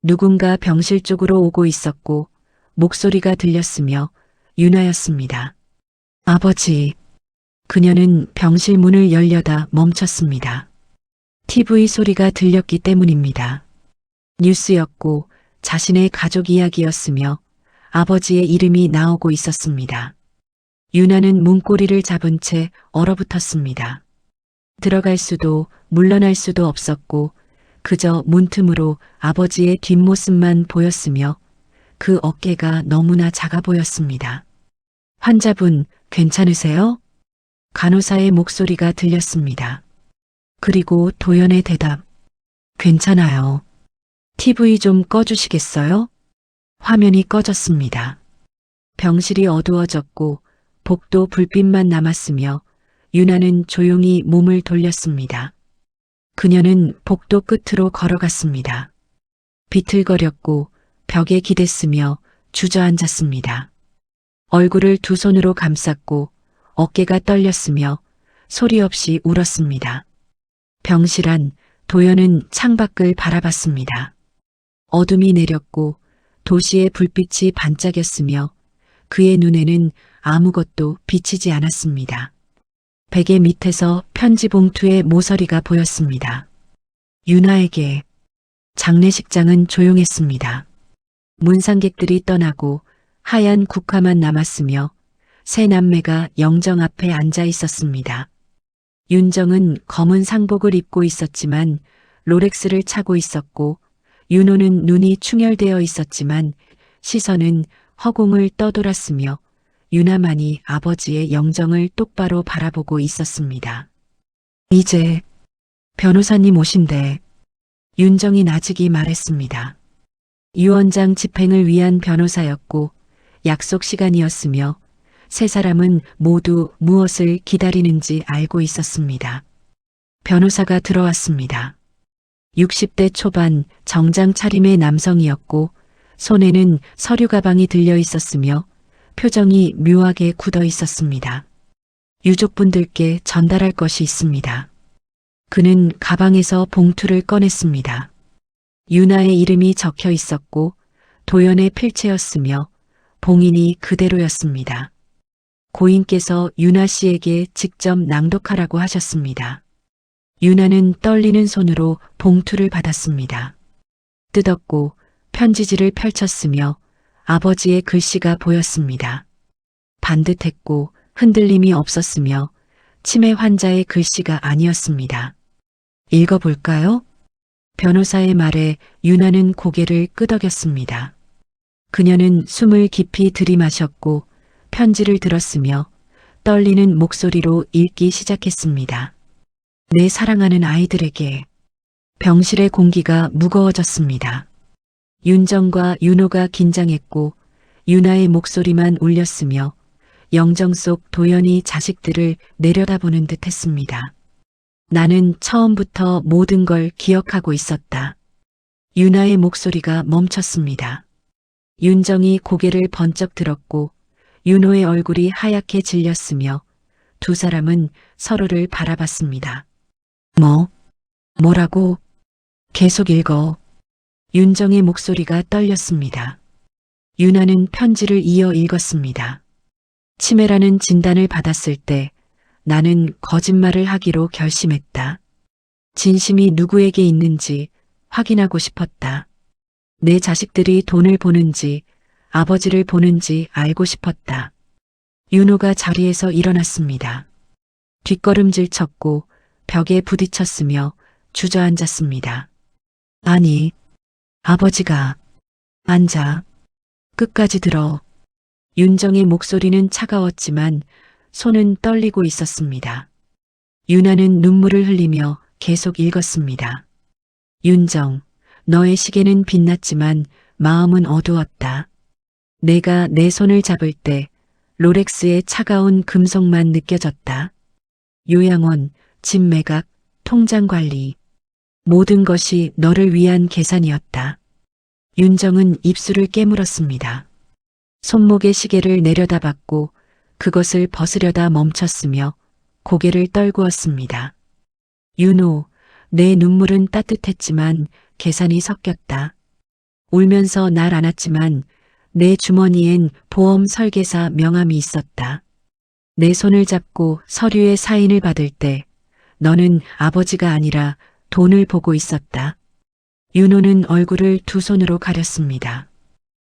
누군가 병실 쪽으로 오고 있었고 목소리가 들렸으며 윤아였습니다. 아버지. 그녀는 병실 문을 열려다 멈췄습니다. TV 소리가 들렸기 때문입니다. 뉴스였고 자신의 가족 이야기였으며 아버지의 이름이 나오고 있었습니다. 윤아는 문고리를 잡은 채 얼어붙었습니다. 들어갈 수도 물러날 수도 없었고 그저 문틈으로 아버지의 뒷모습만 보였으며 그 어깨가 너무나 작아 보였습니다. 환자분, 괜찮으세요? 간호사의 목소리가 들렸습니다. 그리고 도연의 대답. 괜찮아요. TV 좀 꺼주시겠어요? 화면이 꺼졌습니다. 병실이 어두워졌고 복도 불빛만 남았으며 윤아는 조용히 몸을 돌렸습니다. 그녀는 복도 끝으로 걸어갔습니다. 비틀거렸고 벽에 기댔으며 주저앉았습니다. 얼굴을 두 손으로 감쌌고 어깨가 떨렸으며 소리 없이 울었습니다. 병실 안 도연은 창밖을 바라봤습니다. 어둠이 내렸고 도시의 불빛이 반짝였으며 그의 눈에는 아무것도 비치지 않았습니다. 베개 밑에서 편지 봉투의 모서리가 보였습니다. 윤아에게. 장례식장은 조용했습니다. 문상객들이 떠나고 하얀 국화만 남았으며 세 남매가 영정 앞에 앉아 있었습니다. 윤정은 검은 상복을 입고 있었지만 롤렉스를 차고 있었고 윤호는 눈이 충혈되어 있었지만 시선은 허공을 떠돌았으며 윤아만이 아버지의 영정을 똑바로 바라보고 있었습니다. 이제 변호사님 오신대. 윤정이 나직이 말했습니다. 유언장 집행을 위한 변호사였고 약속 시간이었으며 세 사람은 모두 무엇을 기다리는지 알고 있었습니다. 변호사가 들어왔습니다. 60대 초반 정장 차림의 남성이었고 손에는 서류 가방이 들려 있었으며 표정이 묘하게 굳어 있었습니다. 유족분들께 전달할 것이 있습니다. 그는 가방에서 봉투를 꺼냈습니다. 윤아의 이름이 적혀 있었고 도연의 필체였으며 봉인이 그대로였습니다. 고인께서 윤아 씨에게 직접 낭독하라고 하셨습니다. 윤아는 떨리는 손으로 봉투를 받았습니다. 뜯었고 편지지를 펼쳤으며 아버지의 글씨가 보였습니다. 반듯했고 흔들림이 없었으며 치매 환자의 글씨가 아니었습니다. 읽어볼까요? 변호사의 말에 유나는 고개를 끄덕였습니다. 그녀는 숨을 깊이 들이마셨고 편지를 들었으며 떨리는 목소리로 읽기 시작했습니다. 내 사랑하는 아이들에게. 병실의 공기가 무거워졌습니다. 윤정과 윤호가 긴장했고 유나의 목소리만 울렸으며 영정 속 도연이 자식들을 내려다보는 듯 했습니다. 나는 처음부터 모든 걸 기억하고 있었다. 유나의 목소리가 멈췄습니다. 윤정이 고개를 번쩍 들었고 윤호의 얼굴이 하얗게 질렸으며 두 사람은 서로를 바라봤습니다. 뭐라고? 계속 읽어. 윤정의 목소리가 떨렸습니다. 유나는 편지를 이어 읽었습니다. 치매라는 진단을 받았을 때 나는 거짓말을 하기로 결심했다. 진심이 누구에게 있는지 확인하고 싶었다. 내 자식들이 돈을 보는지 아버지를 보는지 알고 싶었다. 윤호가 자리에서 일어났습니다. 뒷걸음질 쳤고 벽에 부딪혔으며 주저앉았습니다. 아니, 아버지가 앉아. 끝까지 들어. 윤정의 목소리는 차가웠지만 손은 떨리고 있었습니다. 유나는 눈물을 흘리며 계속 읽었습니다. 윤정, 너의 시계는 빛났지만 마음은 어두웠다. 내가 내 손을 잡을 때 롤렉스의 차가운 금속만 느껴졌다. 요양원, 집 매각, 통장 관리. 모든 것이 너를 위한 계산이었다. 윤정은 입술을 깨물었습니다. 손목의 시계를 내려다봤고 그것을 벗으려다 멈췄으며 고개를 떨구었습니다. 윤호, 내 눈물은 따뜻했지만 계산이 섞였다. 울면서 날 안았지만 내 주머니엔 보험 설계사 명함이 있었다. 내 손을 잡고 서류에 사인을 받을 때 너는 아버지가 아니라 돈을 보고 있었다. 윤호는 얼굴을 두 손으로 가렸습니다.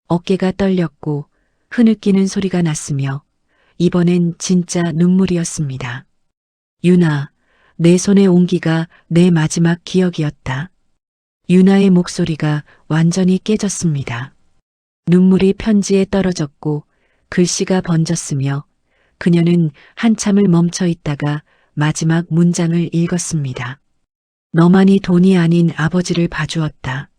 어깨가 떨렸고 흐느끼는 소리가 났으며 이번엔 진짜 눈물이었습니다. 유나, 내 손의 온기가 내 마지막 기억이었다. 유나의 목소리가 완전히 깨졌습니다. 눈물이 편지에 떨어졌고 글씨가 번졌으며 그녀는 한참을 멈춰 있다가 마지막 문장을 읽었습니다. 너만이 돈이 아닌 아버지를 봐주었다.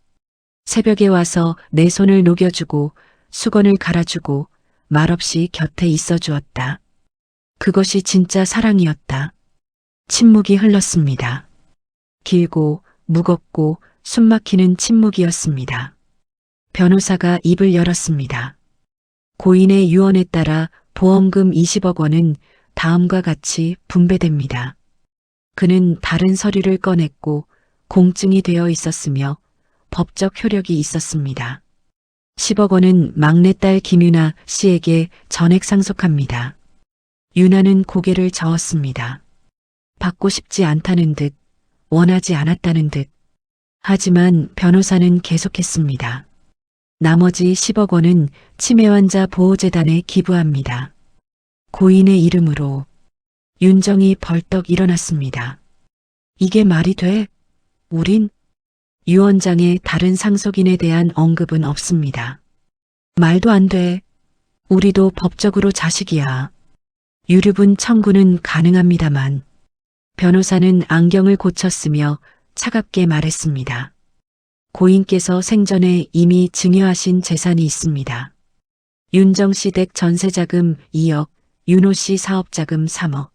새벽에 와서 내 손을 녹여주고 수건을 갈아주고 말없이 곁에 있어주었다. 그것이 진짜 사랑이었다. 침묵이 흘렀습니다. 길고 무겁고 숨막히는 침묵이었습니다. 변호사가 입을 열었습니다. 고인의 유언에 따라 보험금 20억 원은 다음과 같이 분배됩니다. 그는 다른 서류를 꺼냈고 공증이 되어 있었으며 법적 효력이 있었습니다. 10억 원은 막내딸 김유나 씨에게 전액 상속합니다. 유나는 고개를 저었습니다. 받고 싶지 않다는 듯, 원하지 않았다는 듯. 하지만 변호사는 계속했습니다. 나머지 10억 원은 치매 환자 보호재단에 기부합니다. 고인의 이름으로. 윤정이 벌떡 일어났습니다. 이게 말이 돼? 우린? 유언장에 다른 상속인에 대한 언급은 없습니다. 말도 안 돼. 우리도 법적으로 자식이야. 유류분 청구는 가능합니다만. 변호사는 안경을 고쳤으며 차갑게 말했습니다. 고인께서 생전에 이미 증여하신 재산이 있습니다. 윤정 씨 댁 전세자금 2억, 윤호 씨 사업자금 3억.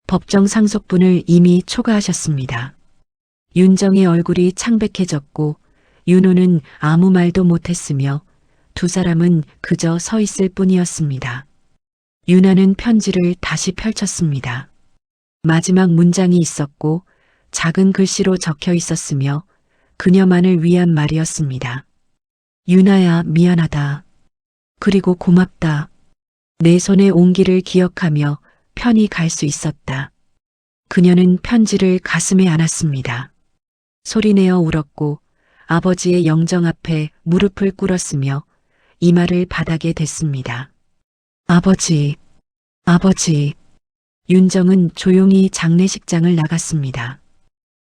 법정 상속분을 이미 초과하셨습니다. 윤정의 얼굴이 창백해졌고 윤호는 아무 말도 못했으며 두 사람은 그저 서 있을 뿐이었습니다. 유나는 편지를 다시 펼쳤습니다. 마지막 문장이 있었고 작은 글씨로 적혀 있었으며 그녀만을 위한 말이었습니다. 유나야, 미안하다. 그리고 고맙다. 내 손의 온기를 기억하며 편히 갈 수 있었다. 그녀는 편지를 가슴에 안았습니다. 소리내어 울었고 아버지의 영정 앞에 무릎을 꿇었으며 이마를 바닥에 댔습니다. 아버지, 아버지. 윤정은 조용히 장례식장을 나갔습니다.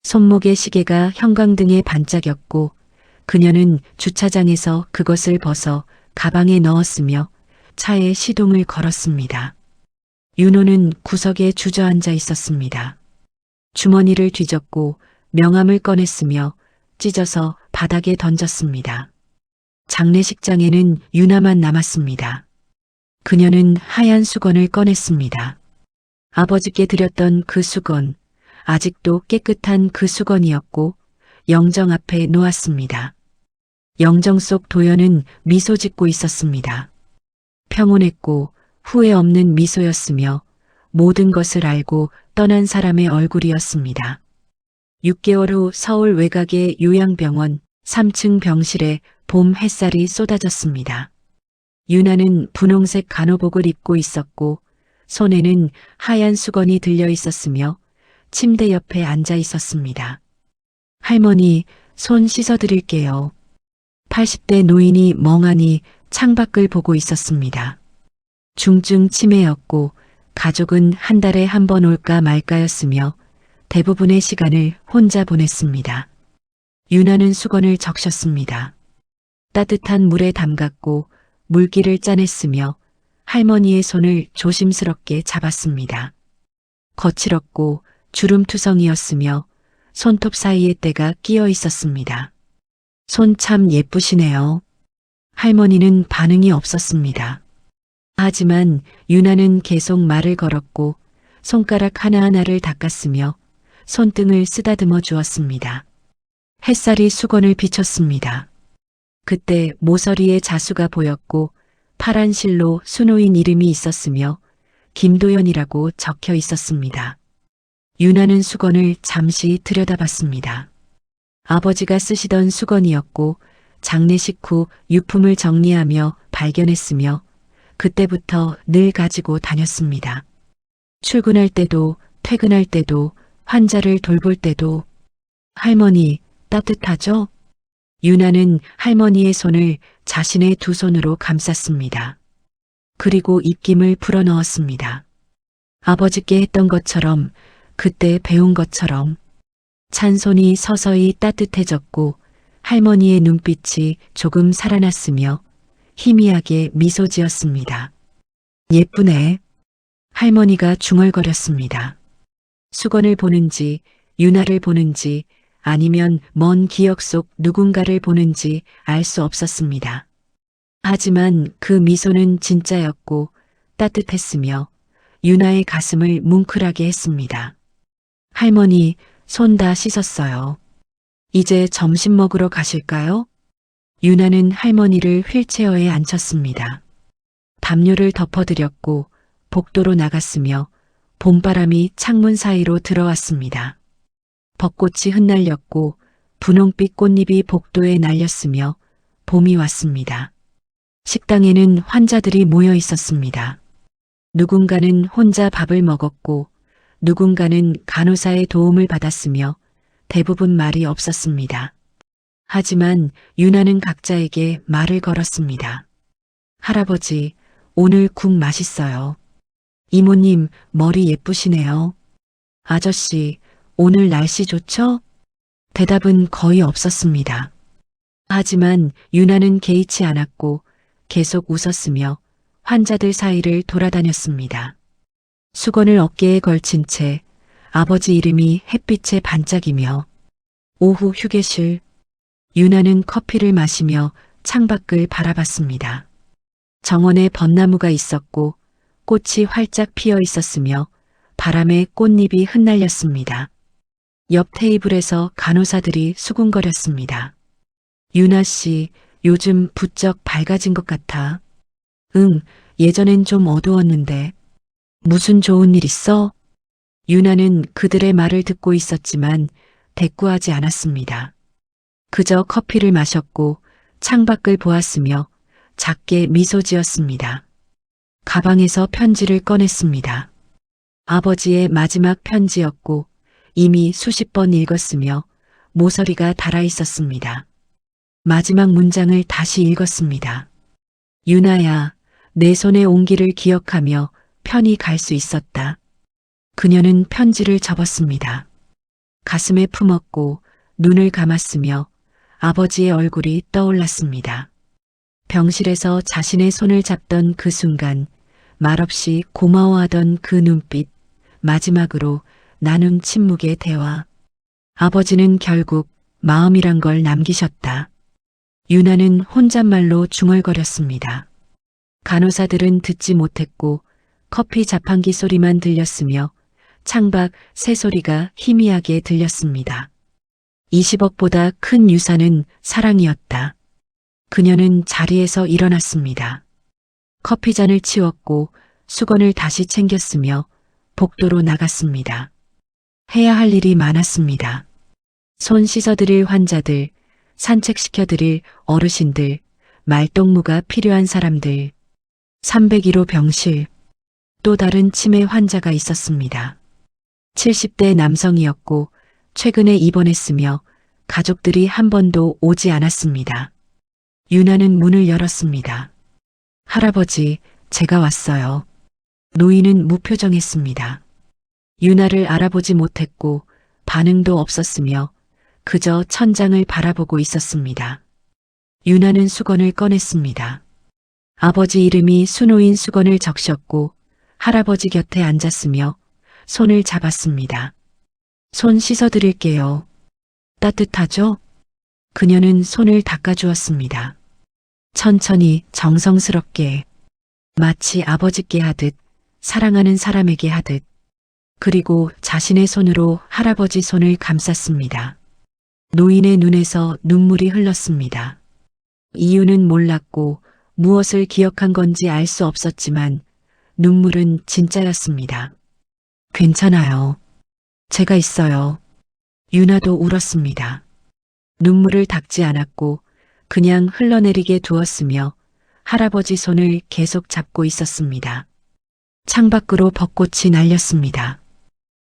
손목의 시계가 형광등에 반짝였고 그녀는 주차장에서 그것을 벗어 가방에 넣었으며 차에 시동을 걸었습니다. 윤호는 구석에 주저앉아 있었습니다. 주머니를 뒤졌고 명함을 꺼냈으며 찢어서 바닥에 던졌습니다. 장례식장에는 윤아만 남았습니다. 그녀는 하얀 수건을 꺼냈습니다. 아버지께 드렸던 그 수건, 아직도 깨끗한 그 수건이었고 영정 앞에 놓았습니다. 영정 속 도연은 미소 짓고 있었습니다. 평온했고 후회 없는 미소였으며 모든 것을 알고 떠난 사람의 얼굴이었습니다. 6개월 후 서울 외곽의 요양병원 3층 병실에 봄 햇살이 쏟아졌습니다. 윤아는 분홍색 간호복을 입고 있었고 손에는 하얀 수건이 들려 있었으며 침대 옆에 앉아 있었습니다. 할머니, 손 씻어드릴게요. 80대 노인이 멍하니 창밖을 보고 있었습니다. 중증 치매였고 가족은 한 달에 한 번 올까 말까였으며 대부분의 시간을 혼자 보냈습니다. 윤아는 수건을 적셨습니다. 따뜻한 물에 담갔고 물기를 짜냈으며 할머니의 손을 조심스럽게 잡았습니다. 거칠었고 주름투성이었으며 손톱 사이에 때가 끼어 있었습니다. 손 참 예쁘시네요. 할머니는 반응이 없었습니다. 하지만 윤아는 계속 말을 걸었고 손가락 하나하나를 닦았으며 손등을 쓰다듬어 주었습니다. 햇살이 수건을 비췄습니다. 그때 모서리에 자수가 보였고 파란 실로 수노인 이름이 있었으며 김도연이라고 적혀 있었습니다. 윤아는 수건을 잠시 들여다봤습니다. 아버지가 쓰시던 수건이었고 장례식 후 유품을 정리하며 발견했으며 그때부터 늘 가지고 다녔습니다. 출근할 때도 퇴근할 때도 환자를 돌볼 때도. 할머니, 따뜻하죠? 윤아는 할머니의 손을 자신의 두 손으로 감쌌습니다. 그리고 입김을 불어넣었습니다. 아버지께 했던 것처럼, 그때 배운 것처럼. 찬 손이 서서히 따뜻해졌고 할머니의 눈빛이 조금 살아났으며 희미하게 미소 지었습니다. 예쁘네. 할머니가 중얼거렸습니다. 수건을 보는지 윤아를 보는지 아니면 먼 기억 속 누군가를 보는지 알 수 없었습니다. 하지만 그 미소는 진짜였고 따뜻했으며 윤아의 가슴을 뭉클하게 했습니다. 할머니, 손 다 씻었어요. 이제 점심 먹으러 가실까요? 윤아는 할머니를 휠체어에 앉혔습니다. 담요를 덮어드렸고 복도로 나갔으며 봄바람이 창문 사이로 들어왔습니다. 벚꽃이 흩날렸고 분홍빛 꽃잎이 복도에 날렸으며 봄이 왔습니다. 식당에는 환자들이 모여 있었습니다. 누군가는 혼자 밥을 먹었고 누군가는 간호사의 도움을 받았으며 대부분 말이 없었습니다. 하지만 윤아는 각자에게 말을 걸었습니다. 할아버지, 오늘 국 맛있어요. 이모님, 머리 예쁘시네요. 아저씨, 오늘 날씨 좋죠? 대답은 거의 없었습니다. 하지만 윤아는 개의치 않았고 계속 웃었으며 환자들 사이를 돌아다녔습니다. 수건을 어깨에 걸친 채 아버지 이름이 햇빛에 반짝이며 오후 휴게실. 윤아는 커피를 마시며 창밖을 바라봤습니다. 정원에 벚나무가 있었고 꽃이 활짝 피어 있었으며 바람에 꽃잎이 흩날렸습니다. 옆 테이블에서 간호사들이 수군거렸습니다. 윤아 씨, 요즘 부쩍 밝아진 것 같아. 응, 예전엔 좀 어두웠는데. 무슨 좋은 일 있어? 윤아는 그들의 말을 듣고 있었지만 대꾸하지 않았습니다. 그저 커피를 마셨고 창밖을 보았으며 작게 미소 지었습니다. 가방에서 편지를 꺼냈습니다. 아버지의 마지막 편지였고 이미 수십 번 읽었으며 모서리가 달아 있었습니다. 마지막 문장을 다시 읽었습니다. 유나야, 내 손의 온기를 기억하며 편히 갈 수 있었다. 그녀는 편지를 접었습니다. 가슴에 품었고 눈을 감았으며 아버지의 얼굴이 떠올랐습니다. 병실에서 자신의 손을 잡던 그 순간, 말없이 고마워하던 그 눈빛, 마지막으로 나눈 침묵의 대화. 아버지는 결국 마음이란 걸 남기셨다. 유나는 혼잣말로 중얼거렸습니다. 간호사들은 듣지 못했고 커피 자판기 소리만 들렸으며 창밖 새소리가 희미하게 들렸습니다. 20억보다 큰 유산은 사랑이었다. 그녀는 자리에서 일어났습니다. 커피잔을 치웠고 수건을 다시 챙겼으며 복도로 나갔습니다. 해야 할 일이 많았습니다. 손 씻어드릴 환자들, 산책시켜드릴 어르신들, 말동무가 필요한 사람들, 301호 병실, 또 다른 치매 환자가 있었습니다. 70대 남성이었고 최근에 입원했으며 가족들이 한 번도 오지 않았습니다. 유나는 문을 열었습니다. 할아버지, 제가 왔어요. 노인은 무표정했습니다. 유나를 알아보지 못했고 반응도 없었으며 그저 천장을 바라보고 있었습니다. 유나는 수건을 꺼냈습니다. 아버지 이름이 수놓인 수건을 적셨고 할아버지 곁에 앉았으며 손을 잡았습니다. 손 씻어드릴게요. 따뜻하죠? 그녀는 손을 닦아주었습니다. 천천히 정성스럽게, 마치 아버지께 하듯, 사랑하는 사람에게 하듯, 그리고 자신의 손으로 할아버지 손을 감쌌습니다. 노인의 눈에서 눈물이 흘렀습니다. 이유는 몰랐고 무엇을 기억한 건지 알 수 없었지만 눈물은 진짜였습니다. 괜찮아요. 제가 있어요. 유나도 울었습니다. 눈물을 닦지 않았고 그냥 흘러내리게 두었으며 할아버지 손을 계속 잡고 있었습니다. 창밖으로 벚꽃이 날렸습니다.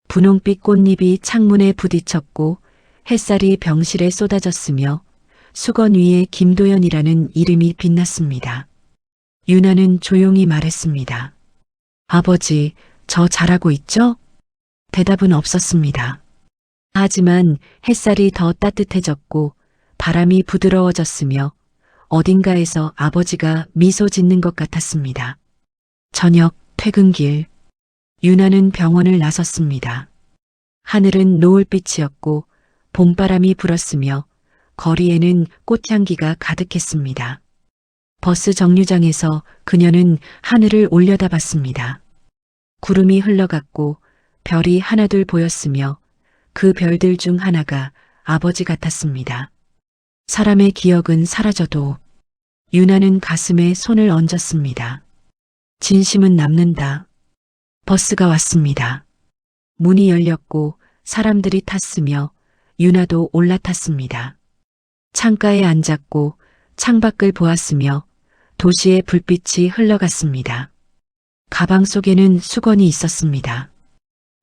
분홍빛 꽃잎이 창문에 부딪혔고 햇살이 병실에 쏟아졌으며 수건 위에 김도연이라는 이름이 빛났습니다. 유나는 조용히 말했습니다. 아버지, 저 잘하고 있죠? 대답은 없었습니다. 하지만 햇살이 더 따뜻해졌고 바람이 부드러워졌으며 어딘가에서 아버지가 미소 짓는 것 같았습니다. 저녁 퇴근길, 유나는 병원을 나섰습니다. 하늘은 노을빛이었고 봄바람이 불었으며 거리에는 꽃향기가 가득했습니다. 버스 정류장에서 그녀는 하늘을 올려다봤습니다. 구름이 흘러갔고 별이 하나둘 보였으며 그 별들 중 하나가 아버지 같았습니다. 사람의 기억은 사라져도 유나는 가슴에 손을 얹었습니다. 진심은 남는다. 버스가 왔습니다. 문이 열렸고 사람들이 탔으며 유나도 올라탔습니다. 창가에 앉았고 창밖을 보았으며 도시의 불빛이 흘러갔습니다. 가방 속에는 수건이 있었습니다.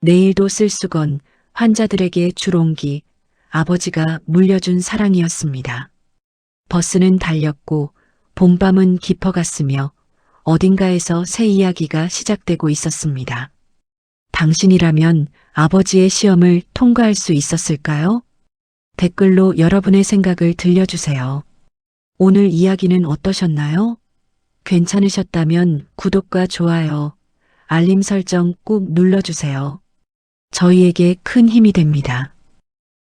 내일도 쓸 수건, 환자들에게 줄 온기, 아버지가 물려준 사랑이었습니다. 버스는 달렸고 봄밤은 깊어갔으며 어딘가에서 새 이야기가 시작되고 있었습니다. 당신이라면 아버지의 시험을 통과할 수 있었을까요? 댓글로 여러분의 생각을 들려주세요. 오늘 이야기는 어떠셨나요? 괜찮으셨다면 구독과 좋아요, 알림 설정 꼭 눌러주세요. 저희에게 큰 힘이 됩니다.